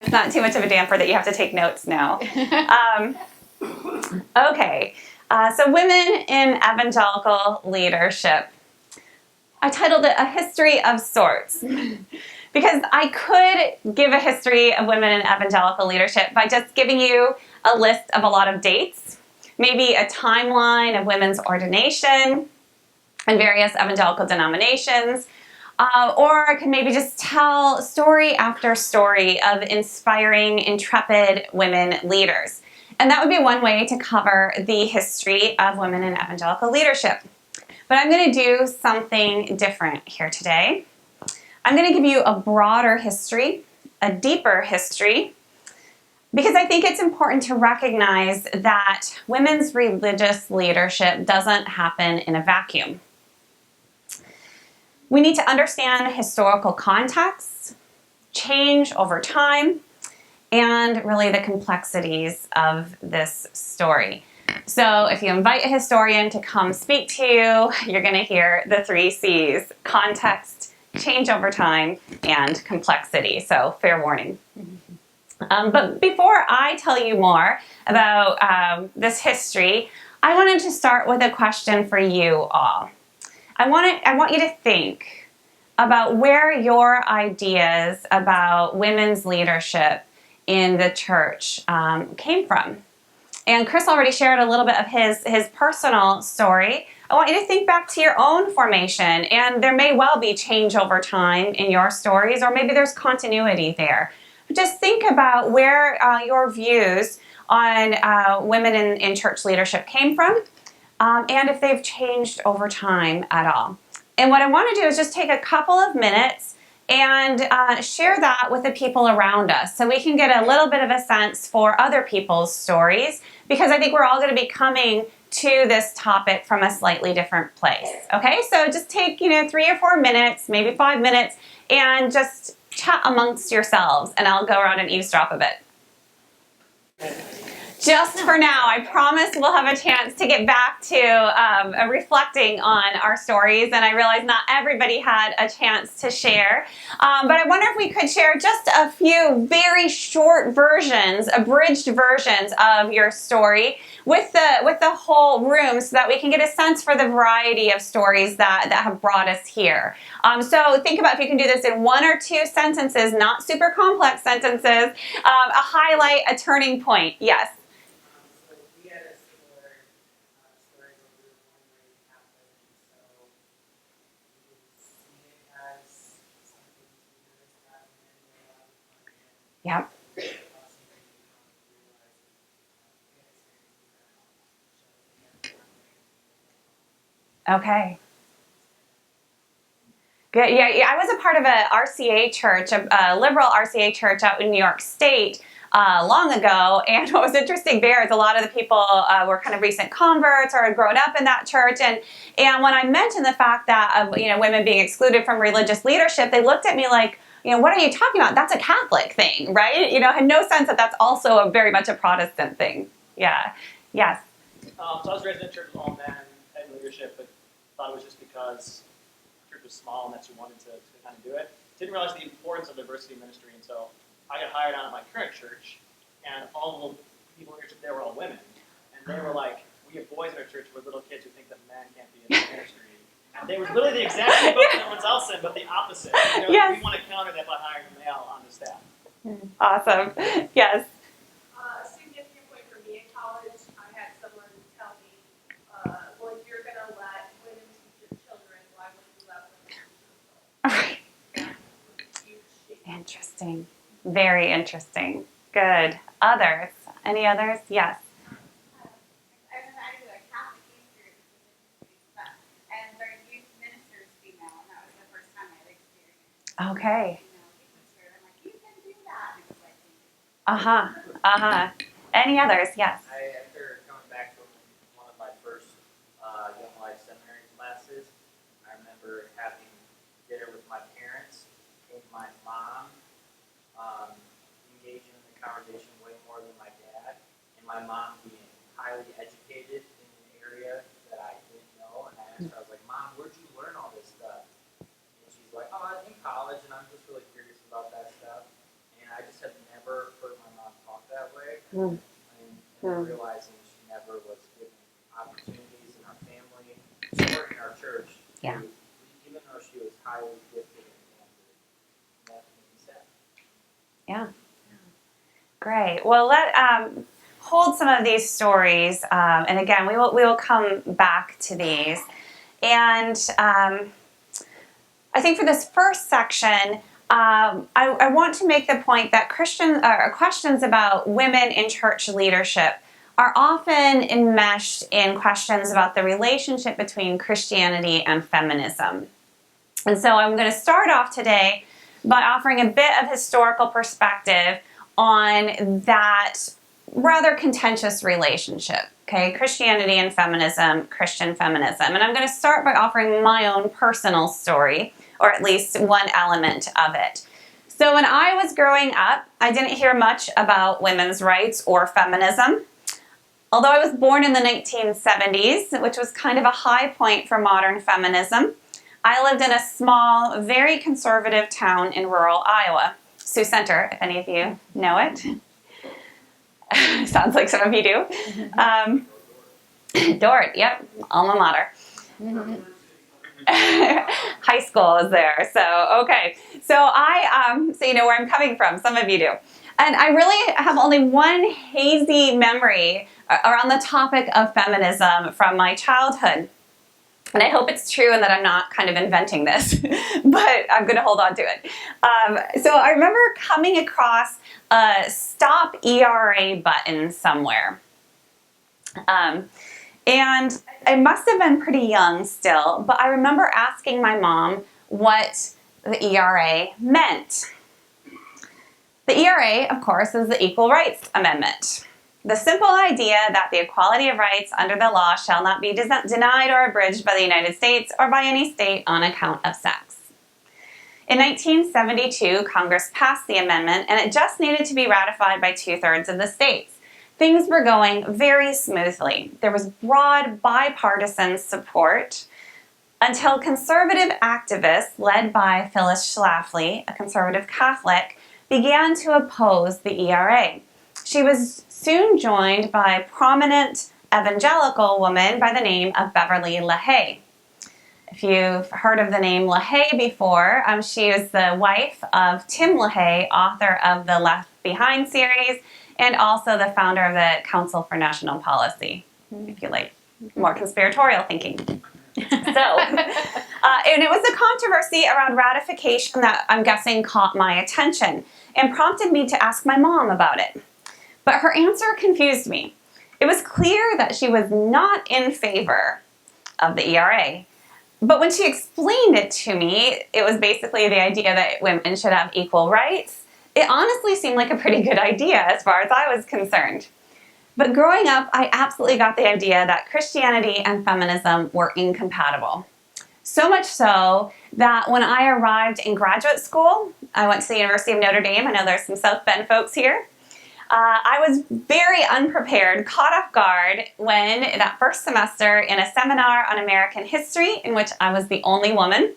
It's not too much of a damper that you have to take notes now. Okay, so women in evangelical leadership. I titled it A History of Sorts because I could give a history of women in evangelical leadership by just giving you a list of a lot of dates, maybe a timeline of women's ordination in various evangelical denominations, or I could maybe just tell story after story of inspiring, intrepid women leaders. And that would be one way to cover the history of women in evangelical leadership. But I'm going to do something different here today. I'm going to give you a broader history, a deeper history, because I think it's important to recognize that women's religious leadership doesn't happen in a vacuum. We need to understand historical context, change over time, and really the complexities of this story. So if you invite a historian to come speak to you, you're going to hear the 3 C's: context, change over time, and complexity. So fair warning. But before I tell you more about this history, I wanted to start with a question for you all. I want you to think about where your ideas about women's leadership in the church came from. And Chris already shared a little bit of his personal story. I want you to think back to your own formation, and there may well be change over time in your stories, or maybe there's continuity there. But just think about where your views on women in church leadership came from, and if they've changed over time at all. And what I want to do is just take a couple of minutes and share that with the people around us so we can get a little bit of a sense for other people's stories, because I think we're all going to be coming to this topic from a slightly different place. Okay, so just take 3 or 4 minutes, maybe 5 minutes, and just chat amongst yourselves, and I'll go around and eavesdrop a bit. Just for now, I promise we'll have a chance to get back to reflecting on our stories, and I realize not everybody had a chance to share, but I wonder if we could share just a few very short versions, abridged versions of your story with the whole room, so that we can get a sense for the variety of stories that have brought us here. So think about if you can do this in 1 or 2 sentences, not super complex sentences, a highlight, a turning point. Yes. Yep. Okay. Good. Yeah, I was a part of a RCA church, a liberal RCA church out in New York State long ago. And what was interesting there is a lot of the people were kind of recent converts or had grown up in that church. And when I mentioned the fact that women being excluded from religious leadership, they looked at me like, what are you talking about? That's a Catholic thing, right? Had no sense that that's also a very much a Protestant thing. Yeah. Yes. So I was raised in a church with all men in leadership, but thought it was just because the church was small and that you wanted to kind of do it. Didn't realize the importance of diversity ministry until I got hired on at my current church, and all the people in leadership there were all women. And they were like, we have boys in our church with little kids who think that men can't be in the ministry. And they was literally the exact same boat that no one's else in, but the opposite. Yes. We want to counter that by hiring a male on the staff. Awesome. Yes. A significant point for me in college, I had someone tell me, well, if you're going to let women teach your children, why wouldn't you let women teach your adults? Interesting. Very interesting. Good. Others? Any others? Yes. Okay. Any others? Yes. After coming back from one of my first Young Life Seminary classes, I remember having dinner with my parents and my mom, engaging in the conversation way more than my dad, and my mom being highly educated in an area that I didn't know. And I asked her, I was like, Mom, where'd you learn all this stuff? And she's like, oh, in college, and I'm just really curious about that stuff. And I just have never and realizing she never was given opportunities in our family, or in our church, Yeah. even though she was highly gifted and talented. And that made me sad. Yeah. Great. Well, let hold some of these stories, and again, we will come back to these. And I think for this first section, I want to make the point that questions about women in church leadership are often enmeshed in questions about the relationship between Christianity and feminism. And so I'm going to start off today by offering a bit of historical perspective on that rather contentious relationship. Okay, Christianity and feminism, Christian feminism. And I'm going to start by offering my own personal story, or at least one element of it. So when I was growing up, I didn't hear much about women's rights or feminism. Although I was born in the 1970s, which was kind of a high point for modern feminism, I lived in a small, very conservative town in rural Iowa, Sioux Center, if any of you know it. Sounds like some of you do. Dort, yep, alma mater. High school is there, so okay. So so you know where I'm coming from. Some of you do, and I really have only one hazy memory around the topic of feminism from my childhood. And I hope it's true and that I'm not kind of inventing this, but I'm going to hold on to it. So I remember coming across a Stop ERA button somewhere. And I must have been pretty young still, but I remember asking my mom what the ERA meant. The ERA, of course, is the Equal Rights Amendment. The simple idea that the equality of rights under the law shall not be denied or abridged by the United States or by any state on account of sex. In 1972, Congress passed the amendment, and it just needed to be ratified by 2/3 of the states. Things were going very smoothly. There was broad bipartisan support until conservative activists led by Phyllis Schlafly, a conservative Catholic, began to oppose the ERA. She was soon joined by a prominent evangelical woman by the name of Beverly LaHaye. If you've heard of the name LaHaye before, she is the wife of Tim LaHaye, author of the Left Behind series, and also the founder of the Council for National Policy, if you like more conspiratorial thinking. And it was a controversy around ratification that I'm guessing caught my attention and prompted me to ask my mom about it. But her answer confused me. It was clear that she was not in favor of the ERA. But when she explained it to me, it was basically the idea that women should have equal rights. It honestly seemed like a pretty good idea as far as I was concerned. But growing up, I absolutely got the idea that Christianity and feminism were incompatible. So much so that when I arrived in graduate school, I went to the University of Notre Dame. I know there's some South Bend folks here. I was very unprepared, caught off guard when that first semester in a seminar on American history, in which I was the only woman,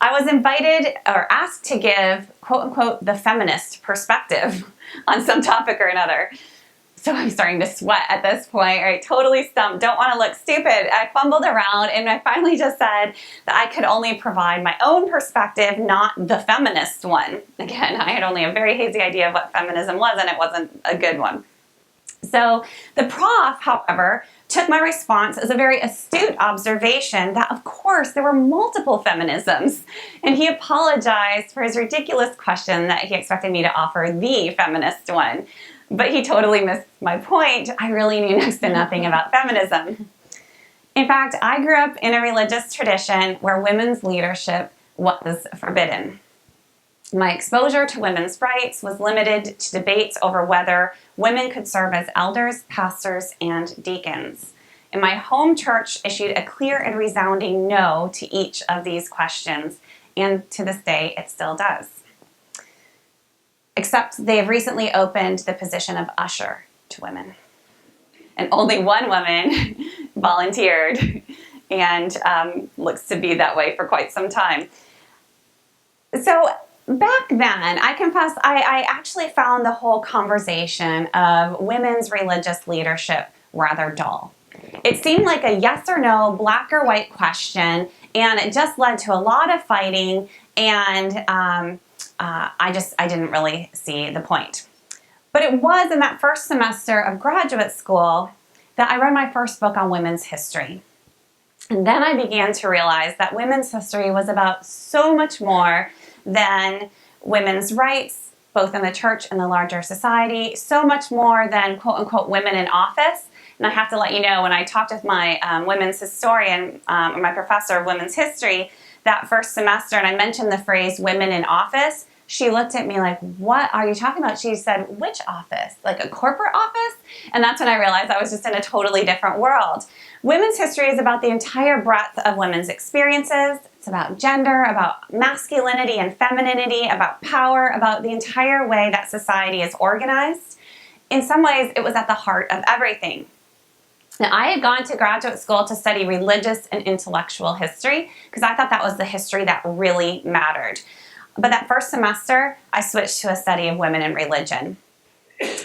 I was invited or asked to give, quote unquote, the feminist perspective on some topic or another. So I'm starting to sweat at this point, right? Totally stumped, don't want to look stupid. I fumbled around and I finally just said that I could only provide my own perspective, not the feminist one. Again, I had only a very hazy idea of what feminism was, and it wasn't a good one. So the prof, however, took my response as a very astute observation that, of course, there were multiple feminisms, and he apologized for his ridiculous question that he expected me to offer the feminist one. But he totally missed my point. I really knew next to nothing about feminism. In fact, I grew up in a religious tradition where women's leadership was forbidden. My exposure to women's rights was limited to debates over whether women could serve as elders, pastors, and deacons. And my home church issued a clear and resounding no to each of these questions, and to this day, it still does. Except they have recently opened the position of usher to women. And only one woman volunteered, and looks to be that way for quite some time. So back then, I confess, I actually found the whole conversation of women's religious leadership rather dull. It seemed like a yes or no, black or white question, and it just led to a lot of fighting, and I didn't really see the point. But it was in that first semester of graduate school that I read my first book on women's history. And then I began to realize that women's history was about so much more than women's rights, both in the church and the larger society, so much more than quote unquote women in office. And I have to let you know, when I talked with my women's historian, or my professor of women's history that first semester, and I mentioned the phrase women in office, she looked at me like, what are you talking about? She said, which office? Like a corporate office? And that's when I realized I was just in a totally different world. Women's history is about the entire breadth of women's experiences. It's about gender, about masculinity and femininity, about power, about the entire way that society is organized. In some ways, it was at the heart of everything. Now, I had gone to graduate school to study religious and intellectual history because I thought that was the history that really mattered. But that first semester, I switched to a study of women and religion.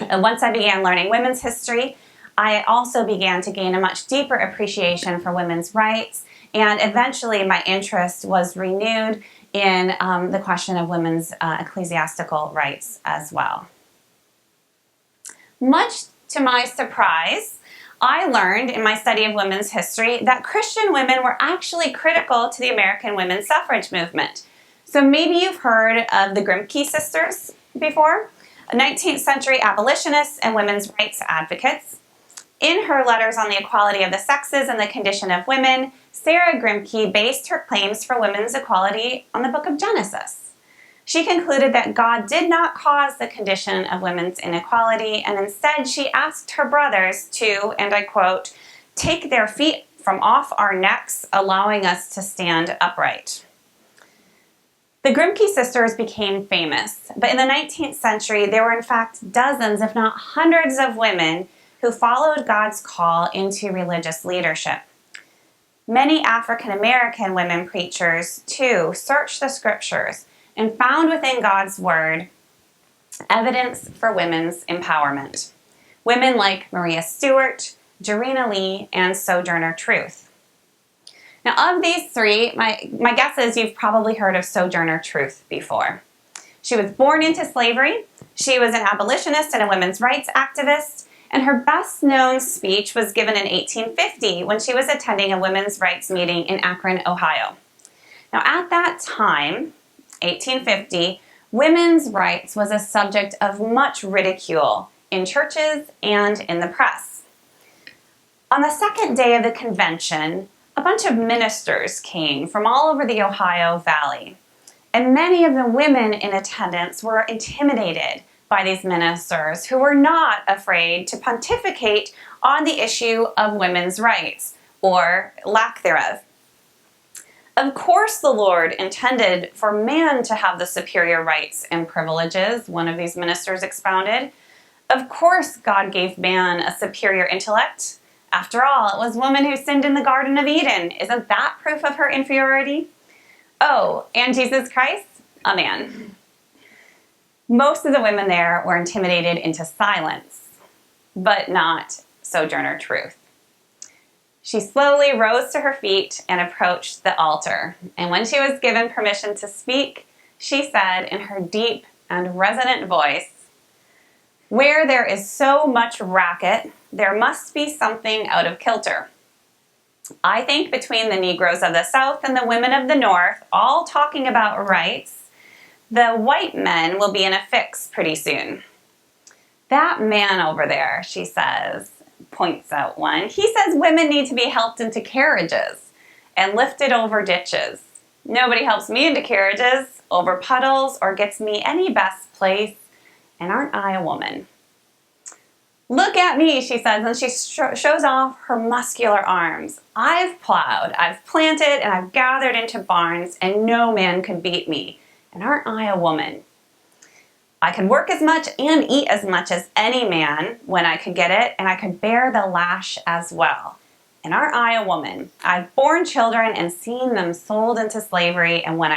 And once I began learning women's history, I also began to gain a much deeper appreciation for women's rights, and eventually my interest was renewed in the question of women's ecclesiastical rights as well. Much to my surprise, I learned in my study of women's history that Christian women were actually critical to the American women's suffrage movement. So maybe you've heard of the Grimke sisters before, 19th century abolitionists and women's rights advocates. In her letters on the equality of the sexes and the condition of women, Sarah Grimke based her claims for women's equality on the book of Genesis. She concluded that God did not cause the condition of women's inequality, and instead she asked her brothers to, and I quote, take their feet from off our necks, allowing us to stand upright. The Grimke sisters became famous, but in the 19th century, there were in fact dozens, if not hundreds of women who followed God's call into religious leadership. Many African American women preachers, too, searched the scriptures and found within God's word evidence for women's empowerment. Women like Maria Stewart, Jarena Lee, and Sojourner Truth. Now, of these three, my guess is you've probably heard of Sojourner Truth before. She was born into slavery, she was an abolitionist and a women's rights activist, and her best-known speech was given in 1850 when she was attending a women's rights meeting in Akron, Ohio. Now, at that time, 1850, women's rights was a subject of much ridicule in churches and in the press. On the second day of the convention, a bunch of ministers came from all over the Ohio Valley, and many of the women in attendance were intimidated by these ministers who were not afraid to pontificate on the issue of women's rights, or lack thereof. Of course, the Lord intended for man to have the superior rights and privileges, one of these ministers expounded. Of course, God gave man a superior intellect. After all, it was woman who sinned in the Garden of Eden. Isn't that proof of her inferiority? Oh, and Jesus Christ, a man. Most of the women there were intimidated into silence, but not Sojourner Truth. She slowly rose to her feet and approached the altar. And when she was given permission to speak, she said in her deep and resonant voice, "Where there is so much racket, there must be something out of kilter. I think between the Negroes of the South and the women of the North, all talking about rights, the white men will be in a fix pretty soon. That man over there," she says, points out one, "he says women need to be helped into carriages and lifted over ditches. Nobody helps me into carriages, over puddles, or gets me any best place, and aren't I a woman? Look at me," she says, and she shows off her muscular arms. "I've plowed, I've planted, and I've gathered into barns, and no man could beat me. And aren't I a woman? I could work as much and eat as much as any man when I could get it, and I could bear the lash as well. And aren't I a woman? I've borne children and seen them sold into slavery, and when I